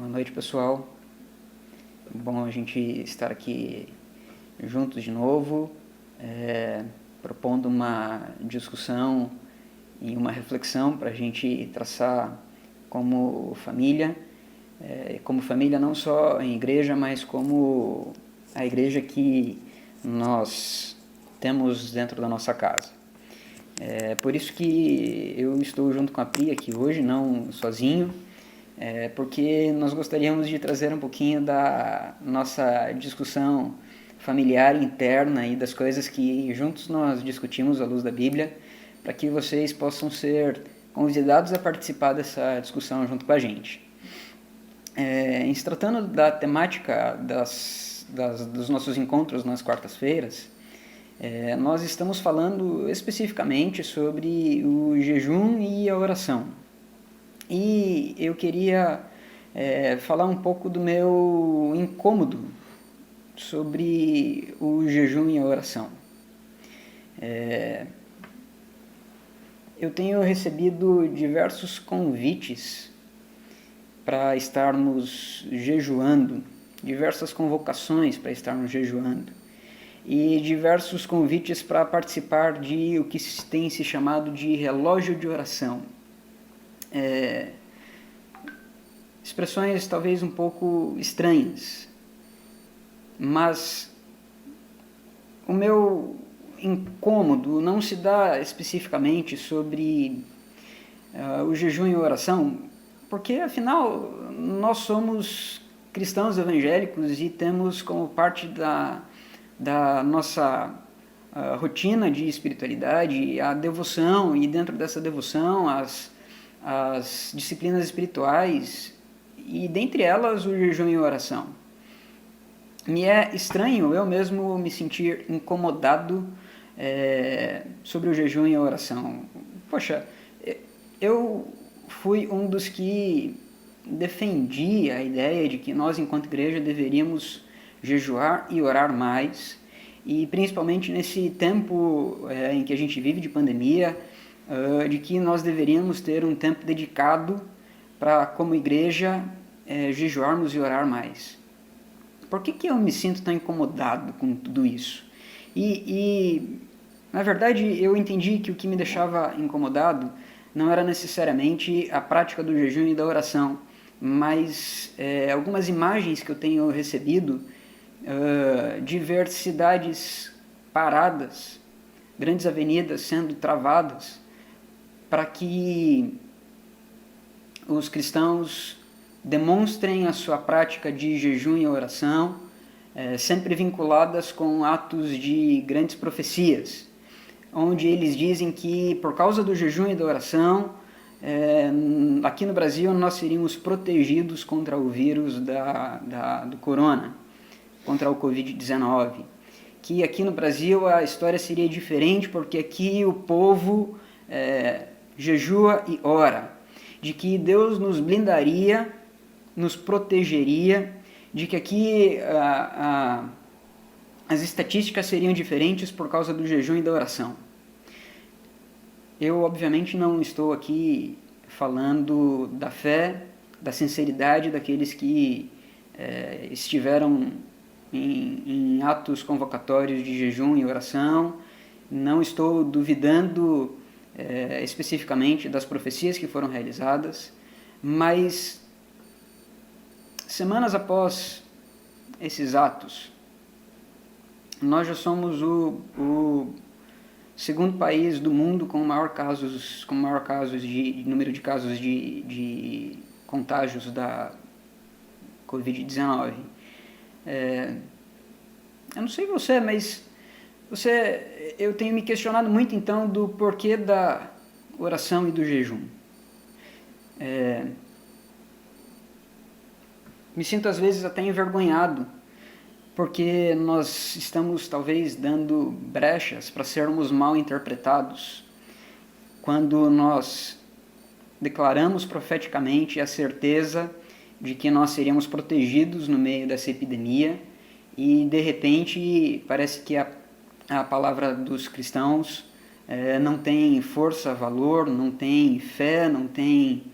Boa noite, pessoal. Bom a gente estar aqui juntos de novo, propondo uma discussão e uma reflexão para a gente traçar como família não só em igreja, mas como a igreja que nós temos dentro da nossa casa. Por isso que eu estou junto com a Pri aqui hoje, não sozinho, porque nós gostaríamos de trazer um pouquinho da nossa discussão familiar interna e das coisas que juntos nós discutimos à luz da Bíblia, para que vocês possam ser convidados a participar dessa discussão junto com a gente. Em se tratando da temática dos nossos encontros nas quartas-feiras, nós estamos falando especificamente sobre o jejum e a oração. E eu queria falar um pouco do meu incômodo sobre o jejum e a oração. Eu tenho recebido diversos convites para estarmos jejuando, diversas convocações para estarmos jejuando, e diversos convites para participar de o que tem se chamado de relógio de oração. Expressões talvez um pouco estranhas, mas o meu incômodo não se dá especificamente sobre o jejum e a oração, porque afinal nós somos cristãos evangélicos e temos como parte da nossa rotina de espiritualidade a devoção, e dentro dessa devoção as disciplinas espirituais, e dentre elas o jejum e a oração. Me é estranho eu mesmo me sentir incomodado sobre o jejum e a oração. Poxa, eu fui um dos que defendia a ideia de que nós, enquanto igreja, deveríamos jejuar e orar mais, e principalmente nesse tempo em que a gente vive de pandemia, de que nós deveríamos ter um tempo dedicado para, como igreja, jejuarmos e orar mais. Por que eu me sinto tão incomodado com tudo isso? Na verdade, eu entendi que o que me deixava incomodado não era necessariamente a prática do jejum e da oração, mas algumas imagens que eu tenho recebido de ver cidades paradas, grandes avenidas sendo travadas, para que os cristãos demonstrem a sua prática de jejum e oração, sempre vinculadas com atos de grandes profecias, onde eles dizem que por causa do jejum e da oração, aqui no Brasil nós seríamos protegidos contra o vírus do corona, contra o Covid-19. Que aqui no Brasil a história seria diferente, porque aqui o povo jejua e ora, de que Deus nos blindaria, nos protegeria, de que aqui as estatísticas seriam diferentes por causa do jejum e da oração. Eu, obviamente, não estou aqui falando da fé, da sinceridade daqueles que estiveram em atos convocatórios de jejum e oração. Não estou duvidando especificamente das profecias que foram realizadas, mas semanas após esses atos, nós já somos o segundo país do mundo com maior número de casos de contágios da Covid-19. Eu não sei você, mas eu tenho me questionado muito então do porquê da oração e do jejum. Me sinto às vezes até envergonhado, porque nós estamos talvez dando brechas para sermos mal interpretados, quando nós declaramos profeticamente a certeza de que nós seríamos protegidos no meio dessa epidemia, e de repente parece que a palavra dos cristãos não tem força, valor, não tem fé, não tem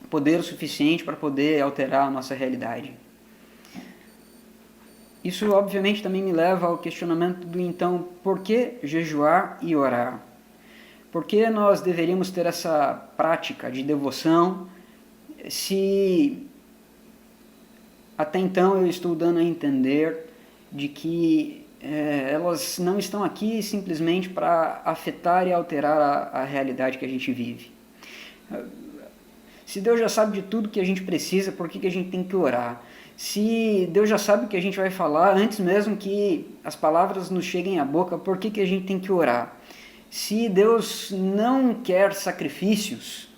poder suficiente para poder alterar a nossa realidade. Isso, obviamente, também me leva ao questionamento do, então, por que jejuar e orar? Por que nós deveríamos ter essa prática de devoção se até então eu estou dando a entender de que elas não estão aqui simplesmente para afetar e alterar a realidade que a gente vive? Se Deus já sabe de tudo que a gente precisa, por que a gente tem que orar? Se Deus já sabe o que a gente vai falar antes mesmo que as palavras nos cheguem à boca, por que a gente tem que orar? Se Deus não quer sacrifícios,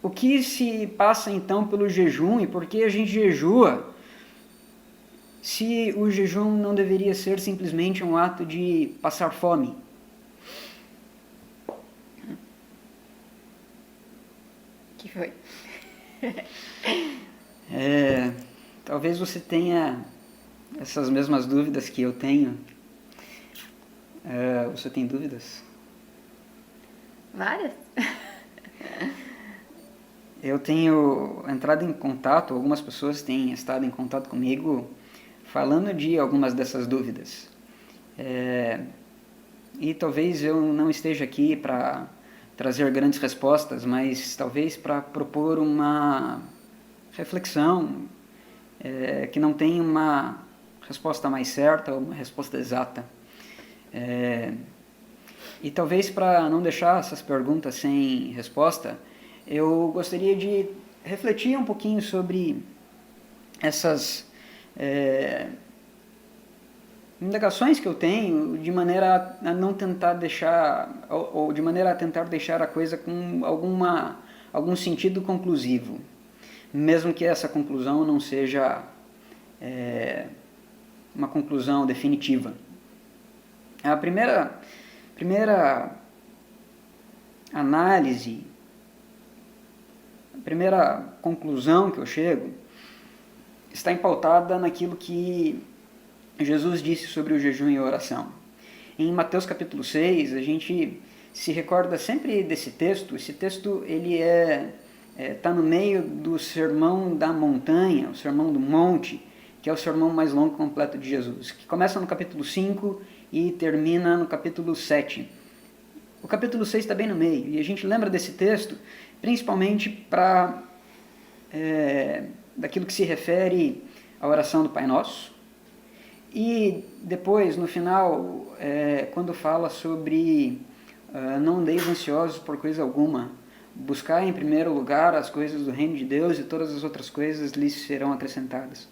o que se passa então pelo jejum e por que a gente jejua? Se o jejum não deveria ser simplesmente um ato de passar fome? Que foi? Talvez você tenha essas mesmas dúvidas que eu tenho. Você tem dúvidas? Várias? Eu tenho entrado em contato, algumas pessoas têm estado em contato comigo falando de algumas dessas dúvidas. E talvez eu não esteja aqui para trazer grandes respostas, mas talvez para propor uma reflexão que não tem uma resposta mais certa ou uma resposta exata. E talvez para não deixar essas perguntas sem resposta, eu gostaria de refletir um pouquinho sobre essas indagações que eu tenho, de maneira a não tentar deixar, ou de maneira a tentar deixar a coisa com algum sentido conclusivo, mesmo que essa conclusão não seja uma conclusão definitiva. A primeira análise, a primeira conclusão que eu chego está empautada naquilo que Jesus disse sobre o jejum e a oração. Em Mateus capítulo 6, a gente se recorda sempre desse texto. Esse texto ele está no meio do Sermão da Montanha, o Sermão do Monte, que é o sermão mais longo e completo de Jesus, que começa no capítulo 5 e termina no capítulo 7. O capítulo 6 está bem no meio, e a gente lembra desse texto principalmente daquilo que se refere à oração do Pai Nosso, e depois, no final, quando fala sobre não andeis ansiosos por coisa alguma, buscar em primeiro lugar as coisas do reino de Deus e todas as outras coisas lhes serão acrescentadas.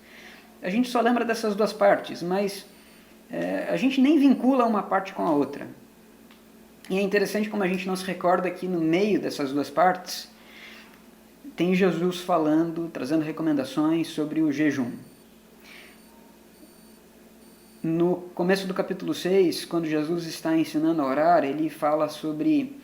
A gente só lembra dessas duas partes, mas a gente nem vincula uma parte com a outra. E é interessante como a gente não se recorda que no meio dessas duas partes tem Jesus falando, trazendo recomendações sobre o jejum. No começo do capítulo 6, quando Jesus está ensinando a orar, ele fala sobre,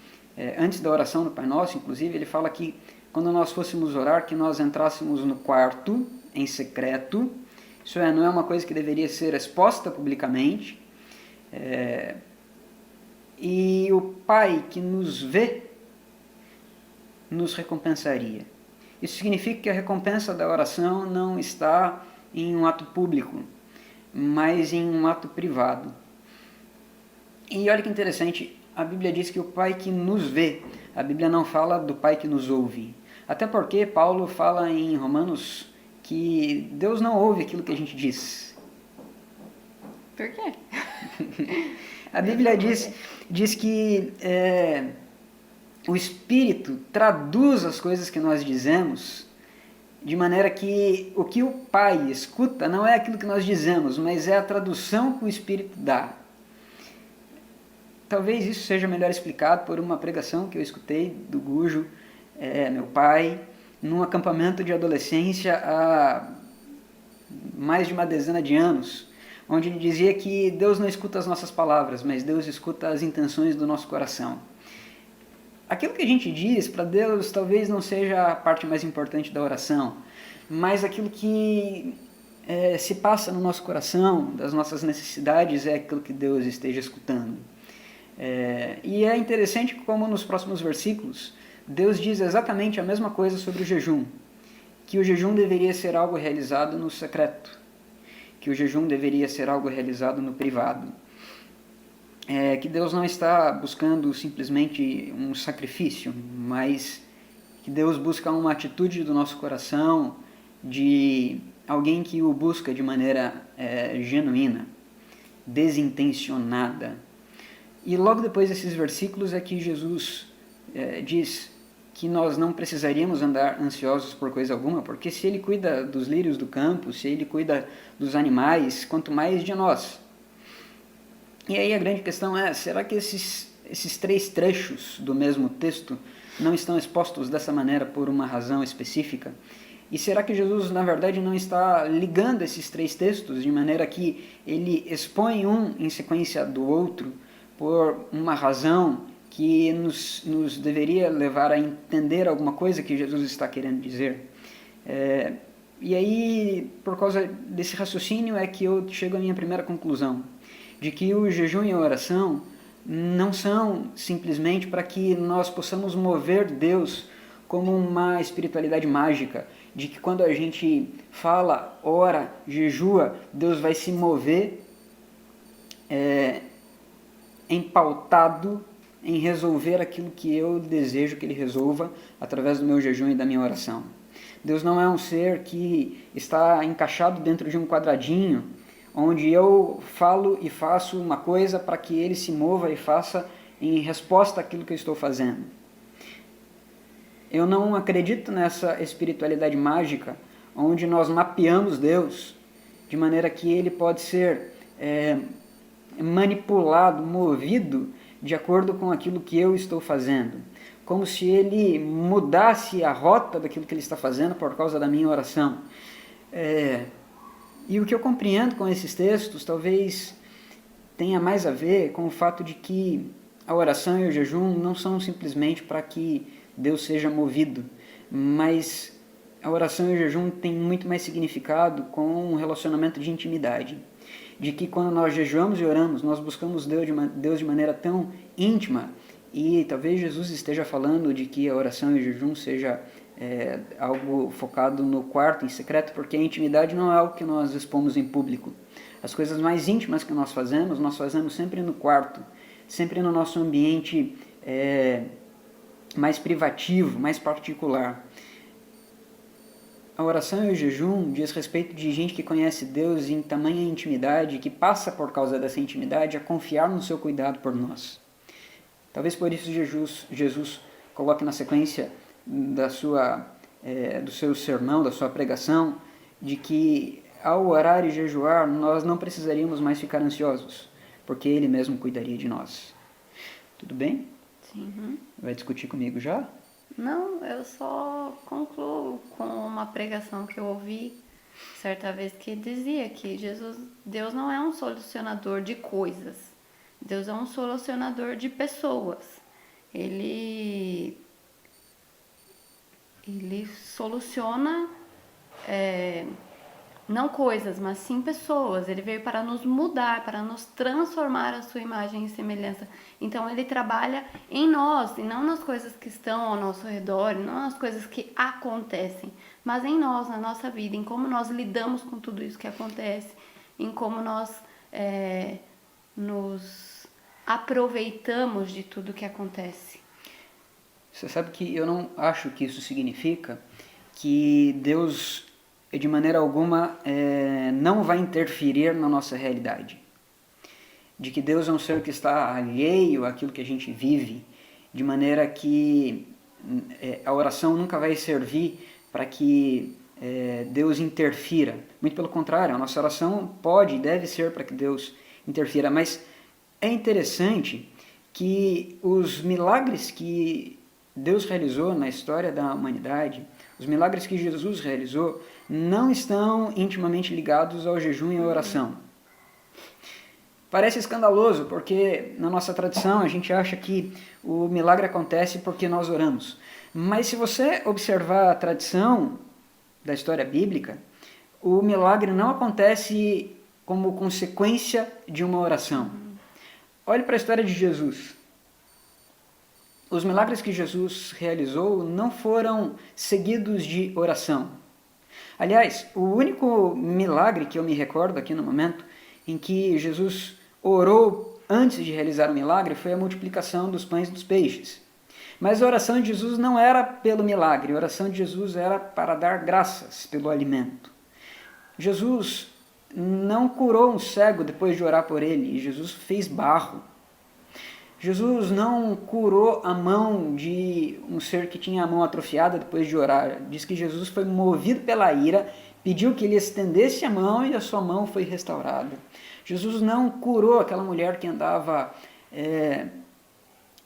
antes da oração do Pai Nosso, inclusive, ele fala que quando nós fôssemos orar, que nós entrássemos no quarto, em secreto. Isso não é uma coisa que deveria ser exposta publicamente. E o Pai que nos vê, nos recompensaria. Isso significa que a recompensa da oração não está em um ato público, mas em um ato privado. E olha que interessante, a Bíblia diz que o Pai que nos vê, a Bíblia não fala do Pai que nos ouve. Até porque Paulo fala em Romanos que Deus não ouve aquilo que a gente diz. Por quê? A Bíblia diz que o Espírito traduz as coisas que nós dizemos de maneira que o que o Pai escuta não é aquilo que nós dizemos, mas é a tradução que o Espírito dá. Talvez isso seja melhor explicado por uma pregação que eu escutei do Gujo, meu pai, num acampamento de adolescência há mais de uma dezena de anos, onde ele dizia que Deus não escuta as nossas palavras, mas Deus escuta as intenções do nosso coração. Aquilo que a gente diz para Deus talvez não seja a parte mais importante da oração, mas aquilo que se passa no nosso coração, das nossas necessidades, é aquilo que Deus esteja escutando. E é interessante como nos próximos versículos Deus diz exatamente a mesma coisa sobre o jejum, que o jejum deveria ser algo realizado no secreto, que o jejum deveria ser algo realizado no privado, que Deus não está buscando simplesmente um sacrifício, mas que Deus busca uma atitude do nosso coração de alguém que o busca de maneira genuína, desintencionada. E logo depois desses versículos é que Jesus diz que nós não precisaríamos andar ansiosos por coisa alguma, porque se Ele cuida dos lírios do campo, se Ele cuida dos animais, quanto mais de nós. E aí a grande questão é, será que esses três trechos do mesmo texto não estão expostos dessa maneira por uma razão específica? E será que Jesus, na verdade, não está ligando esses três textos de maneira que ele expõe um em sequência do outro por uma razão que nos deveria levar a entender alguma coisa que Jesus está querendo dizer? E aí, por causa desse raciocínio, é que eu chego à minha primeira conclusão, de que o jejum e a oração não são simplesmente para que nós possamos mover Deus como uma espiritualidade mágica, de que quando a gente fala, ora, jejua, Deus vai se mover empautado em resolver aquilo que eu desejo que Ele resolva através do meu jejum e da minha oração. Deus não é um ser que está encaixado dentro de um quadradinho, onde eu falo e faço uma coisa para que Ele se mova e faça em resposta àquilo que eu estou fazendo. Eu não acredito nessa espiritualidade mágica, onde nós mapeamos Deus, de maneira que Ele pode ser manipulado, movido, de acordo com aquilo que eu estou fazendo. Como se Ele mudasse a rota daquilo que Ele está fazendo por causa da minha oração. E o que eu compreendo com esses textos talvez tenha mais a ver com o fato de que a oração e o jejum não são simplesmente para que Deus seja movido, mas a oração e o jejum têm muito mais significado com um relacionamento de intimidade. De que quando nós jejuamos e oramos, nós buscamos Deus de maneira tão íntima, e talvez Jesus esteja falando de que a oração e o jejum seja algo focado no quarto, em secreto, porque a intimidade não é algo que nós expomos em público. As coisas mais íntimas que nós fazemos sempre no quarto, sempre no nosso ambiente mais privativo, mais particular. A oração e o jejum diz respeito de gente que conhece Deus em tamanha intimidade, que passa por causa dessa intimidade a confiar no seu cuidado por nós. Talvez por isso Jesus coloque na sequência do seu sermão, da sua pregação, de que ao orar e jejuar nós não precisaríamos mais ficar ansiosos, porque Ele mesmo cuidaria de nós. Tudo bem? Sim. Vai discutir comigo já? Não, eu só concluo com uma pregação que eu ouvi certa vez que dizia que Deus não é um solucionador de coisas, Deus é um solucionador de pessoas. Ele soluciona não coisas, mas sim pessoas. Ele veio para nos mudar, para nos transformar a sua imagem e semelhança. Então Ele trabalha em nós, e não nas coisas que estão ao nosso redor, não nas coisas que acontecem, mas em nós, na nossa vida, em como nós lidamos com tudo isso que acontece, em como nós nos aproveitamos de tudo que acontece. Você sabe que eu não acho que isso significa que Deus, de maneira alguma, não vai interferir na nossa realidade. De que Deus é um ser que está alheio àquilo que a gente vive, de maneira que a oração nunca vai servir para que Deus interfira. Muito pelo contrário, a nossa oração pode e deve ser para que Deus interfira. Mas é interessante que os milagres que Deus realizou na história da humanidade, os milagres que Jesus realizou, não estão intimamente ligados ao jejum e à oração. Parece escandaloso, porque na nossa tradição a gente acha que o milagre acontece porque nós oramos. Mas se você observar a tradição da história bíblica, o milagre não acontece como consequência de uma oração. Olhe para a história de Jesus. os milagres que Jesus realizou não foram seguidos de oração. Aliás, o único milagre que eu me recordo aqui no momento em que Jesus orou antes de realizar o milagre foi a multiplicação dos pães e dos peixes. Mas a oração de Jesus não era pelo milagre, a oração de Jesus era para dar graças pelo alimento. Jesus não curou um cego depois de orar por ele, Jesus fez barro. Jesus não curou a mão de um ser que tinha a mão atrofiada depois de orar. Diz que Jesus foi movido pela ira, pediu que ele estendesse a mão e a sua mão foi restaurada. Jesus não curou aquela mulher que andava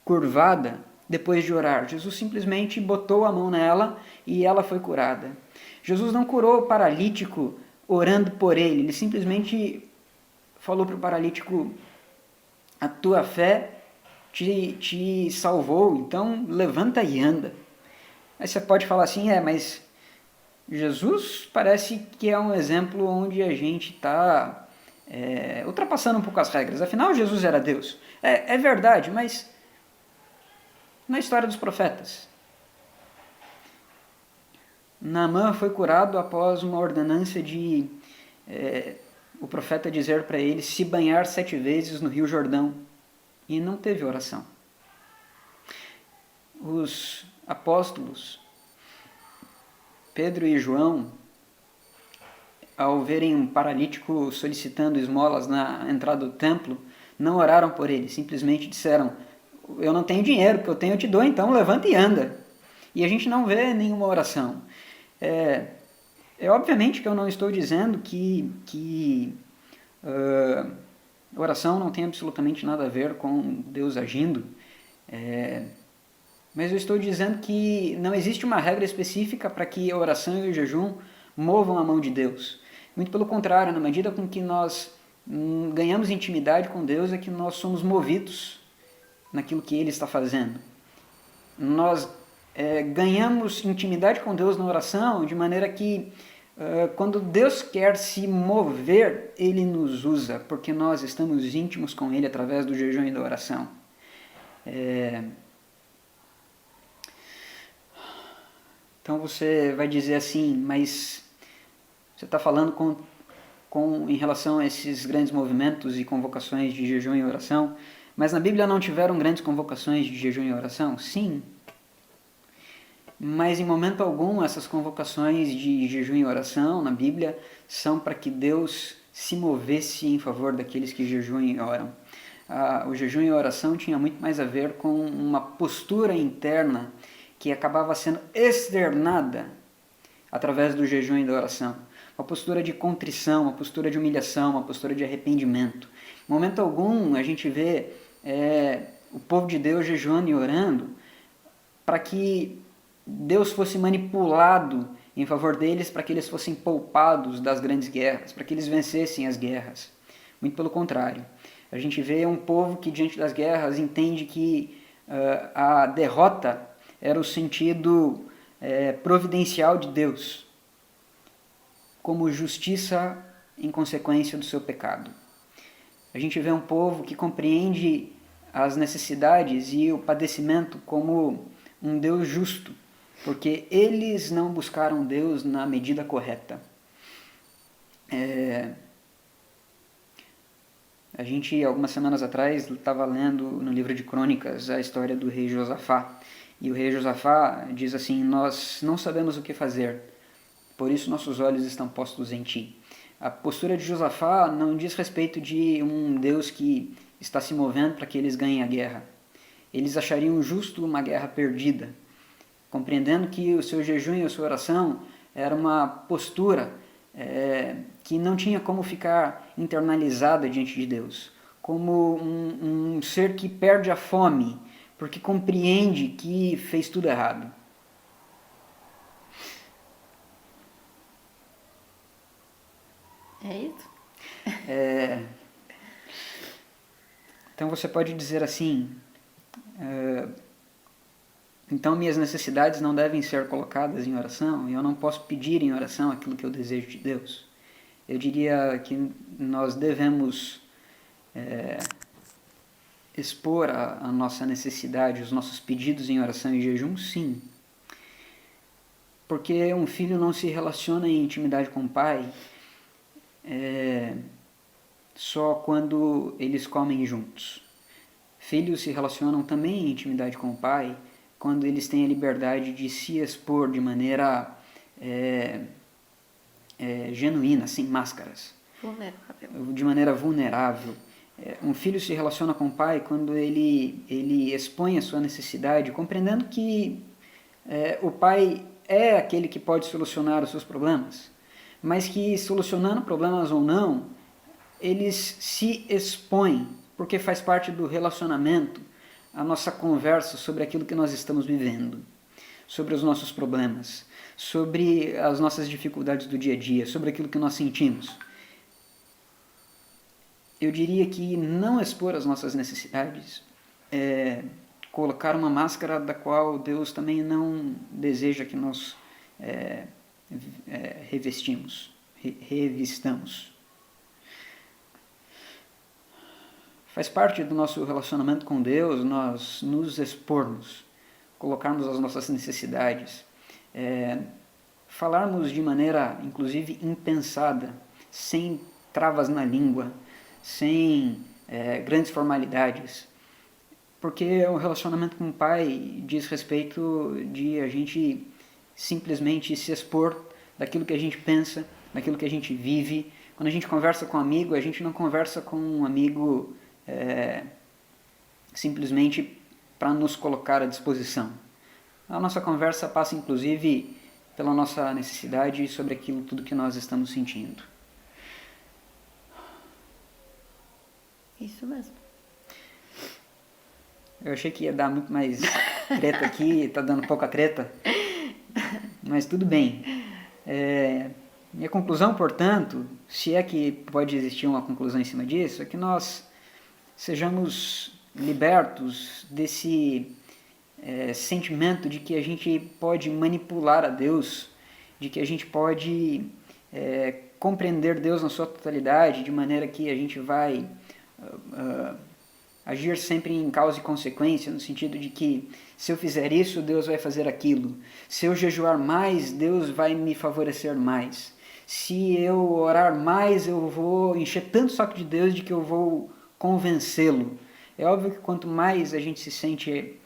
curvada depois de orar. Jesus simplesmente botou a mão nela e ela foi curada. Jesus não curou o paralítico orando por ele. Ele simplesmente falou para o paralítico: a tua fé te salvou, então levanta e anda. Aí você pode falar assim, mas Jesus parece que é um exemplo onde a gente está ultrapassando um pouco as regras. Afinal, Jesus era Deus. É verdade, mas na história dos profetas, Naamã foi curado após uma ordenança de o profeta dizer para ele se banhar 7 vezes no Rio Jordão. E não teve oração. Os apóstolos, Pedro e João, ao verem um paralítico solicitando esmolas na entrada do templo, não oraram por ele, simplesmente disseram: eu não tenho dinheiro, o que eu tenho eu te dou, então levanta e anda. E a gente não vê nenhuma oração. Obviamente que eu não estou dizendo que oração não tem absolutamente nada a ver com Deus agindo, mas eu estou dizendo que não existe uma regra específica para que a oração e o jejum movam a mão de Deus. Muito pelo contrário, na medida com que nós ganhamos intimidade com Deus é que nós somos movidos naquilo que Ele está fazendo. Nós ganhamos intimidade com Deus na oração de maneira que quando Deus quer se mover, Ele nos usa, porque nós estamos íntimos com Ele através do jejum e da oração. Então você vai dizer assim, mas você está falando em relação a esses grandes movimentos e convocações de jejum e oração, mas na Bíblia não tiveram grandes convocações de jejum e oração? Sim. Mas em momento algum essas convocações de jejum e oração na Bíblia são para que Deus se movesse em favor daqueles que jejuam e oram. O jejum e a oração tinha muito mais a ver com uma postura interna que acabava sendo externada através do jejum e da oração. Uma postura de contrição, uma postura de humilhação, uma postura de arrependimento. Em momento algum a gente vê o povo de Deus jejuando e orando para que Deus fosse manipulado em favor deles, para que eles fossem poupados das grandes guerras, para que eles vencessem as guerras. Muito pelo contrário. A gente vê um povo que diante das guerras entende que a derrota era o sentido providencial de Deus, como justiça em consequência do seu pecado. A gente vê um povo que compreende as necessidades e o padecimento como um Deus justo, porque eles não buscaram Deus na medida correta. A gente, algumas semanas atrás, estava lendo no livro de Crônicas a história do rei Josafá. E o rei Josafá diz assim: nós não sabemos o que fazer, por isso nossos olhos estão postos em ti. A postura de Josafá não diz respeito de um Deus que está se movendo para que eles ganhem a guerra. Eles achariam justo uma guerra perdida, compreendendo que o seu jejum e a sua oração era uma postura que não tinha como ficar internalizada diante de Deus, como um ser que perde a fome, porque compreende que fez tudo errado. É isso? Então você pode dizer assim: então minhas necessidades não devem ser colocadas em oração, e eu não posso pedir em oração aquilo que eu desejo de Deus. Eu diria que nós devemos expor a nossa necessidade, os nossos pedidos em oração e jejum? Sim. Porque um filho não se relaciona em intimidade com o pai só quando eles comem juntos. Filhos se relacionam também em intimidade com o pai quando eles têm a liberdade de se expor de maneira genuína, sem máscaras. Vulnerável. De maneira vulnerável. Um filho se relaciona com o pai quando ele expõe a sua necessidade, compreendendo que o pai é aquele que pode solucionar os seus problemas, mas que, solucionando problemas ou não, eles se expõem, porque faz parte do relacionamento, a nossa conversa sobre aquilo que nós estamos vivendo, sobre os nossos problemas, sobre as nossas dificuldades do dia a dia, sobre aquilo que nós sentimos. Eu diria que não expor as nossas necessidades é colocar uma máscara da qual Deus também não deseja que nós revistamos. Faz parte do nosso relacionamento com Deus nós nos expormos, colocarmos as nossas necessidades, falarmos de maneira, inclusive, impensada, sem travas na língua, sem grandes formalidades, porque o relacionamento com o pai diz respeito de a gente simplesmente se expor daquilo que a gente pensa, daquilo que a gente vive. Quando a gente conversa com um amigo, a gente não conversa com um amigo simplesmente para nos colocar à disposição. A nossa conversa passa, inclusive, pela nossa necessidade sobre aquilo tudo que nós estamos sentindo. Isso mesmo. Eu achei que ia dar muito mais treta aqui, está dando pouca treta, mas tudo bem. Minha conclusão, portanto, se é que pode existir uma conclusão em cima disso, é que nós sejamos libertos desse sentimento de que a gente pode manipular a Deus, de que a gente pode compreender Deus na sua totalidade, de maneira que a gente vai agir sempre em causa e consequência, no sentido de que se eu fizer isso, Deus vai fazer aquilo. Se eu jejuar mais, Deus vai me favorecer mais. Se eu orar mais, eu vou encher tanto o saco de Deus de que eu vou convencê-lo. É óbvio que quanto mais a gente se sente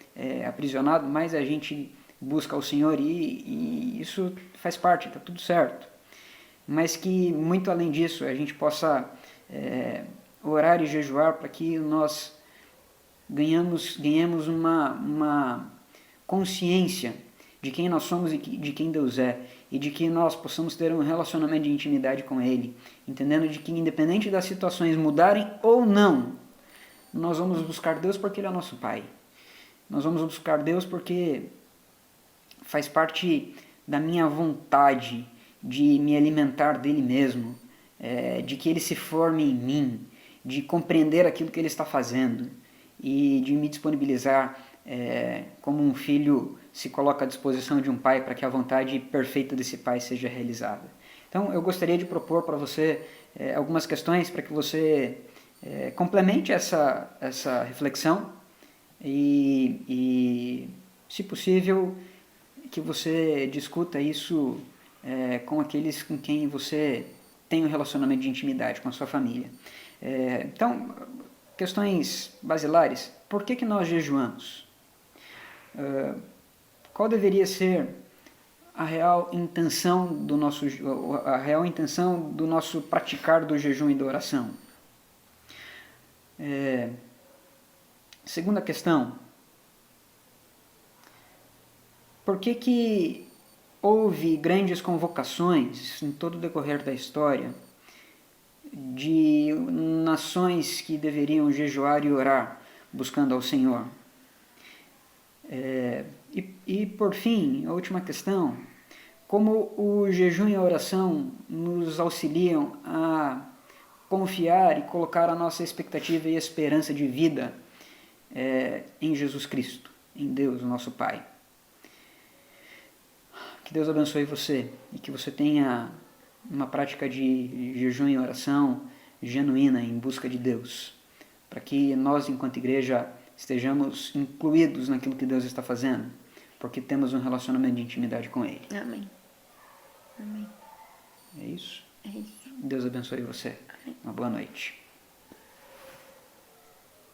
aprisionado, mais a gente busca o Senhor e isso faz parte, está tudo certo. Mas que, muito além disso, a gente possa orar e jejuar para que nós ganhemos uma consciência de quem nós somos e de quem Deus é, e de que nós possamos ter um relacionamento de intimidade com Ele, entendendo de que, independente das situações mudarem ou não, nós vamos buscar Deus porque Ele é nosso Pai. Nós vamos buscar Deus porque faz parte da minha vontade de me alimentar dEle mesmo, de que Ele se forme em mim, de compreender aquilo que Ele está fazendo e de me disponibilizar como um filho se coloca à disposição de um pai para que a vontade perfeita desse pai seja realizada. Então, eu gostaria de propor para você algumas questões para que você complemente essa reflexão e, se possível, que você discuta isso com aqueles com quem você tem um relacionamento de intimidade, com a sua família. Então, questões basilares. Por que nós jejuamos? Qual deveria ser a real intenção do nosso praticar do jejum e da oração? Segunda questão. Por que houve grandes convocações em todo o decorrer da história de nações que deveriam jejuar e orar, buscando ao Senhor? E por fim, a última questão, como o jejum e a oração nos auxiliam a confiar e colocar a nossa expectativa e esperança de vida em Jesus Cristo, em Deus, nosso Pai. Que Deus abençoe você e que você tenha uma prática de jejum e oração genuína em busca de Deus. para que nós, enquanto igreja, estejamos incluídos naquilo que Deus está fazendo, porque temos um relacionamento de intimidade com Ele. Amém. Amém. É isso? É isso. Deus abençoe você. Amém. Uma boa noite.